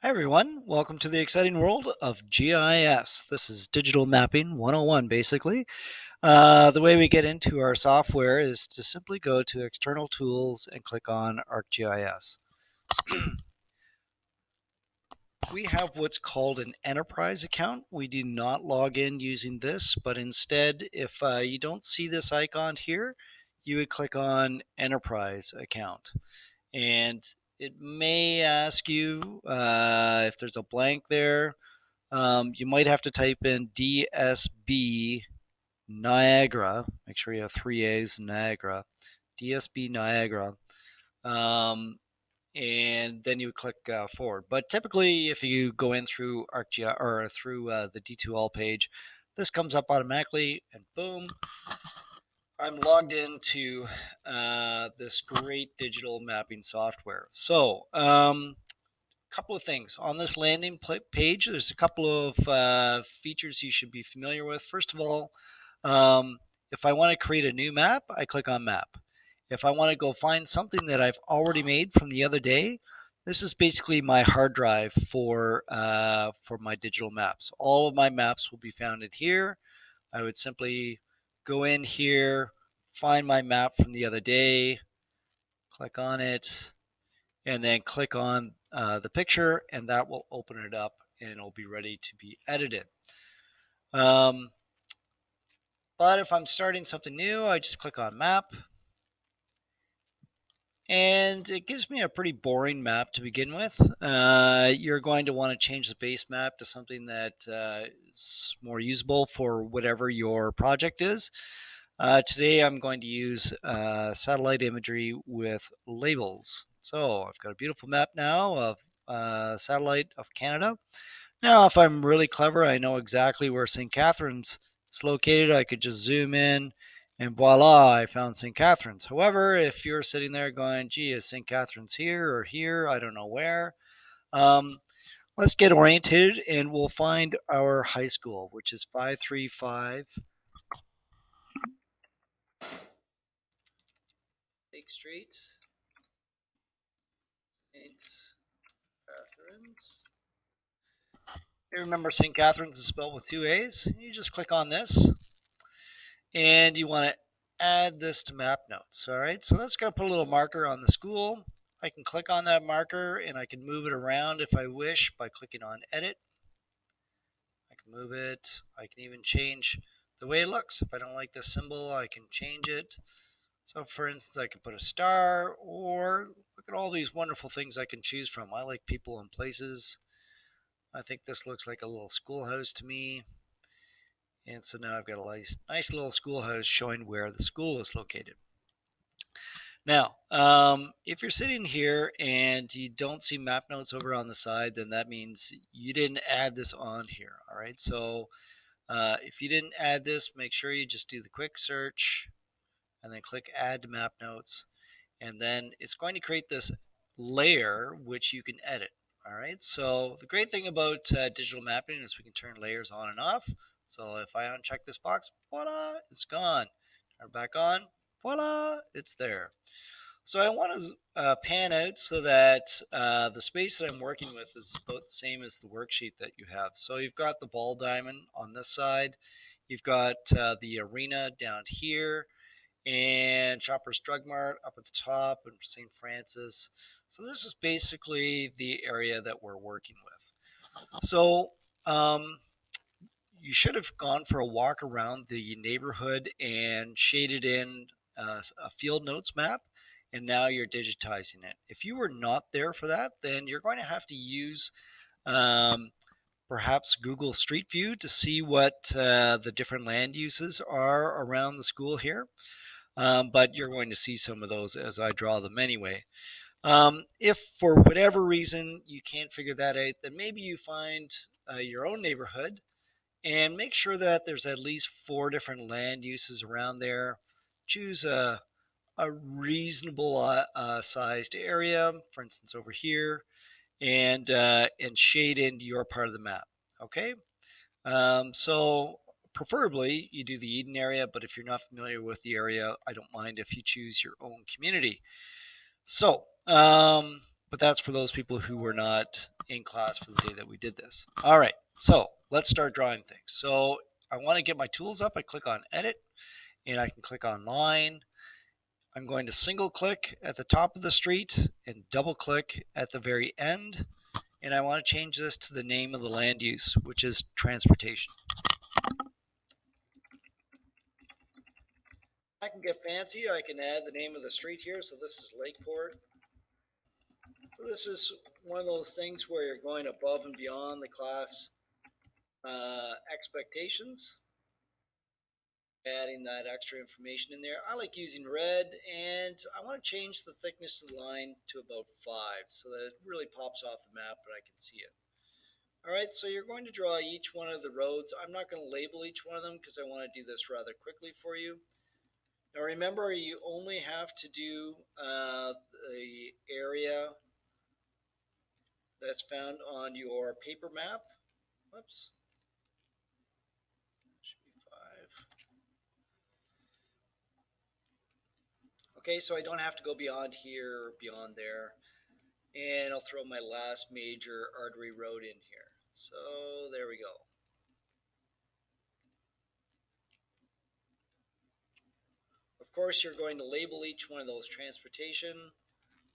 Hi everyone, welcome to the exciting world of GIS. This is Digital Mapping 101 basically. The way we get into our software is to simply go to External Tools and click on ArcGIS. We have what's called an enterprise account. We do not log in using this, but instead, if you don't see this icon here, you would click on enterprise account. And it may ask you if there's a blank there. You might have to type in DSB Niagara. Make sure you have three A's, Niagara. DSB Niagara. Um, and then you would click forward. But typically, if you go in through ArcGIS or through the D2L page, this comes up automatically, and boom, I'm logged into this great digital mapping software. So, couple of things on this landing page. There's a couple of features you should be familiar with. First of all, if I want to create a new map, I click on map. If I want to go find something that I've already made from the other day, this is basically my hard drive for my digital maps. All of my maps will be found in here. I would simply go in here, find my map from the other day, click on it, and then click on the picture, and that will open it up and it'll be ready to be edited. Um, but if I'm starting something new, I just click on map, and it gives me a pretty boring map to begin with. You're going to want to change the base map to something that is more usable for whatever your project is. Today I'm going to use satellite imagery with labels. So I've got a beautiful map now of satellite of Canada. Now, if I'm really clever, I know exactly where St. Catharines is located. I could just zoom in and voila, I found St. Catharines. However, if you're sitting there going, gee, is St. Catharines here or here? I don't know where. Um, let's get oriented and we'll find our high school, which is 535 Lake Street, St. Catharines. You remember St. Catharines is spelled with two A's. You just click on this and you want to add this to map notes. All right, so that's going to put a little marker on the school. I can click on that marker and I can move it around if I wish by clicking on edit. I can move it. I can even change the way it looks. If I don't like this symbol, I can change it. So for instance, I can put a star, or look at all these wonderful things I can choose from. I like people and places. I think this looks like a little schoolhouse to me. And so now I've got a nice little schoolhouse showing where the school is located. Now, if you're sitting here and you don't see map notes over on the side, then that means you didn't add this on here. All right. So if you didn't add this, make sure you just do the quick search and then click add to map notes. And then it's going to create this layer which you can edit. All right. So the great thing about digital mapping is we can turn layers on and off. So if I uncheck this box, voila, it's gone. Turn it back on, voila, it's there. So I want to pan out so that the space that I'm working with is about the same as the worksheet that you have. So you've got the ball diamond on this side. You've got the arena down here, and Shoppers Drug Mart up at the top, and St. Francis. So this is basically the area that we're working with. So um, you should have gone for a walk around the neighborhood and shaded in a field notes map, and now you're digitizing it. If you were not there for that, then you're going to have to use um, perhaps Google Street View to see what the different land uses are around the school here. But you're going to see some of those as I draw them anyway. If for whatever reason you can't figure that out, then maybe you find your own neighborhood and make sure that there's at least 4 different land uses around there. Choose a reasonable sized area, for instance over here, and shade into your part of the map. Okay, so preferably you do the Eden area, but if you're not familiar with the area, I don't mind if you choose your own community. So, but that's for those people who were not in class for the day that we did this. All right, so let's start drawing things. So I want to get my tools up. I click on Edit, and I can click on Line. I'm going to single click at the top of the street and double click at the very end. And I want to change this to the name of the land use, which is transportation. I can get fancy. I can add the name of the street here. So this is Lakeport. So this is one of those things where you're going above and beyond the class expectations, adding that extra information in there. I like using red, and I want to change the thickness of the line to about 5 so that it really pops off the map, but I can see it. All right, so you're going to draw each one of the roads. I'm not going to label each one of them because I want to do this rather quickly for you. Now remember, you only have to do the area that's found on your paper map. Whoops. Should be 5. Okay, so I don't have to go beyond here or beyond there. And I'll throw my last major artery road in here. So there we go. Of course, you're going to label each one of those transportation.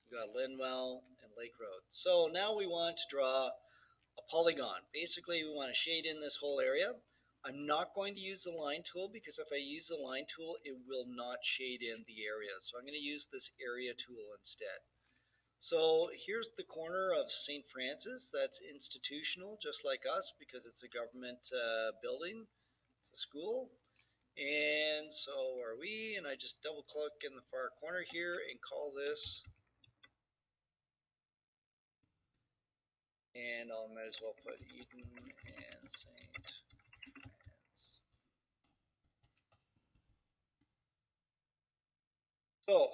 We've got Linwell and Lake Road. So now we want to draw a polygon. Basically, we want to shade in this whole area. I'm not going to use the line tool because if I use the line tool, it will not shade in the area. So I'm going to use this area tool instead. So here's the corner of St. Francis. That's institutional, just like us, because it's a government building. It's a school. And so are we. And I just double click in the far corner here and call this. And I might as well put Eden and St. Francis. So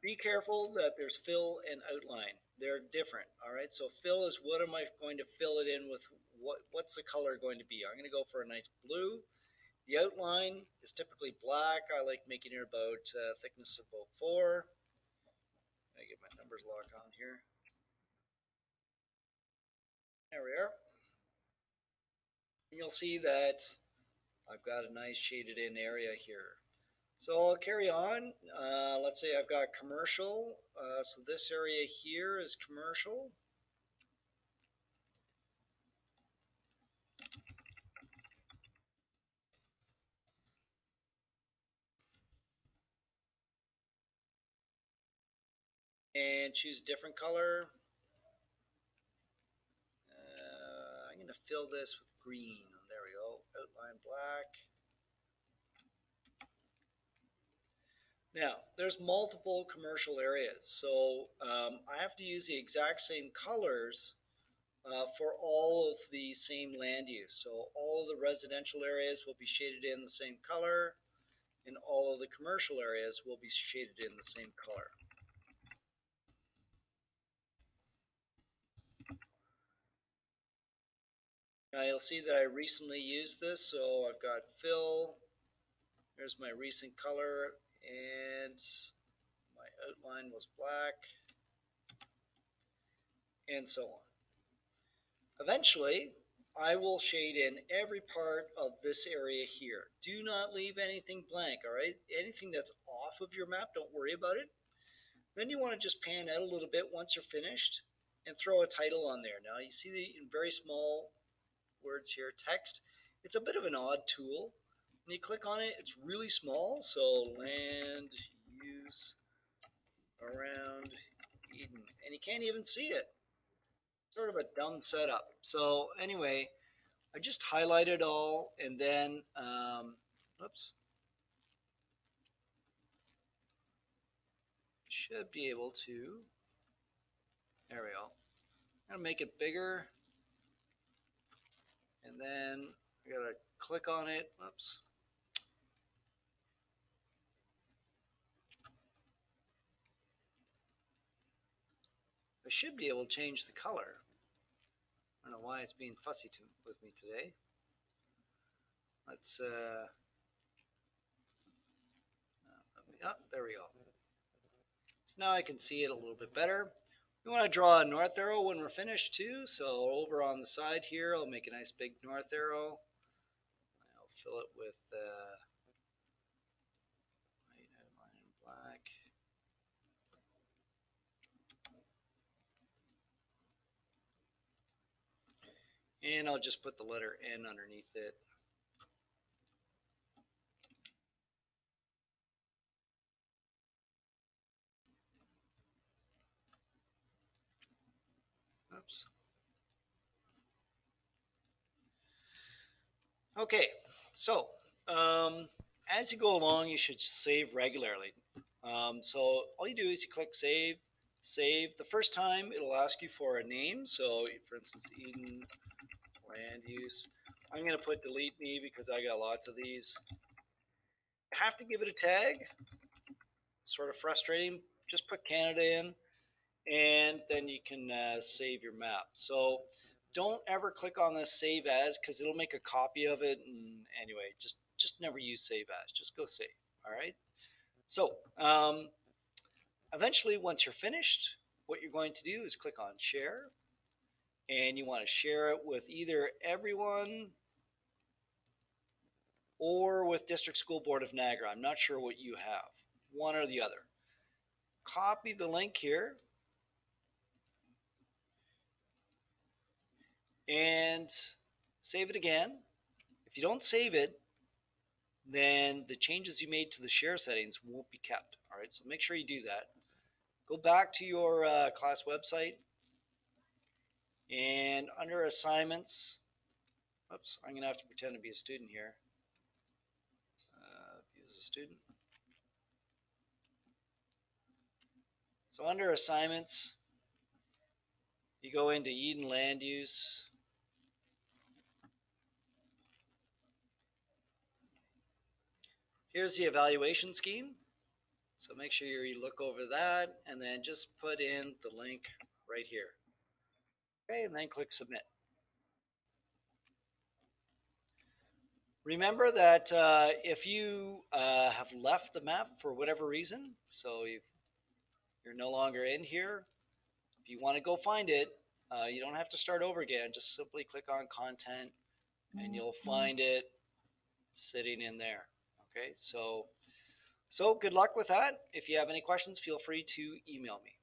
be careful that there's fill and outline. They're different. All right. So fill is what am I going to fill it in with? What's the color going to be? I'm going to go for a nice blue. The outline is typically black. I like making it about thickness of about 4. I get my numbers locked on here. There we are. And you'll see that I've got a nice shaded in area here. So I'll carry on. Let's say I've got commercial. So this area here is commercial. And choose a different color. I'm going to fill this with green. There we go. Outline black. Now, there's multiple commercial areas, so I have to use the exact same colors for all of the same land use. So all of the residential areas will be shaded in the same color, and all of the commercial areas will be shaded in the same color. Now you'll see that I recently used this, so I've got fill, there's my recent color, and my outline was black, and so on. Eventually, I will shade in every part of this area here. Do not leave anything blank, all right? Anything that's off of your map, don't worry about it. Then you want to just pan out a little bit once you're finished and throw a title on there. Now you see the in very small words here, text. It's a bit of an odd tool. When you click on it, it's really small. So land use around Eden. And you can't even see it. Sort of a dumb setup. So anyway, I just highlight it all and then, oops, should be able to, there we go. I'm going to make it bigger. And then I gotta click on it. Oops. I should be able to change the color. I don't know why it's being fussy with me today. Let's, there we go. So now I can see it a little bit better. You want to draw a north arrow when we're finished too. So over on the side here, I'll make a nice big north arrow. I'll fill it with white outline and black. And I'll just put the letter N underneath it. Oops. Okay, so as you go along, you should save regularly. So all you do is you click save, save. The first time it'll ask you for a name. So for instance, Eden land use. I'm going to put delete me because I got lots of these. You have to give it a tag. It's sort of frustrating. Just put Canada in, and then you can save your map. So don't ever click on this save as because it'll make a copy of it. And anyway, just never use save as. Just go save. All right. So eventually, once you're finished, what you're going to do is click on share, and you want to share it with either everyone or with District School Board of Niagara. I'm not sure what you have, one or the other. Copy the link here and save it again. If you don't save it, then the changes you made to the share settings won't be kept. All right, so make sure you do that. Go back to your class website, and under assignments, oops, I'm going to have to pretend to be a student here. As a student. So under assignments, you go into Eden land use. Here's the evaluation scheme. So make sure you look over that and then just put in the link right here. Okay, and then click submit. Remember that if you have left the map for whatever reason, so you're no longer in here, if you want to go find it, you don't have to start over again. Just simply click on content and you'll find it sitting in there. Okay, so good luck with that. If you have any questions, feel free to email me.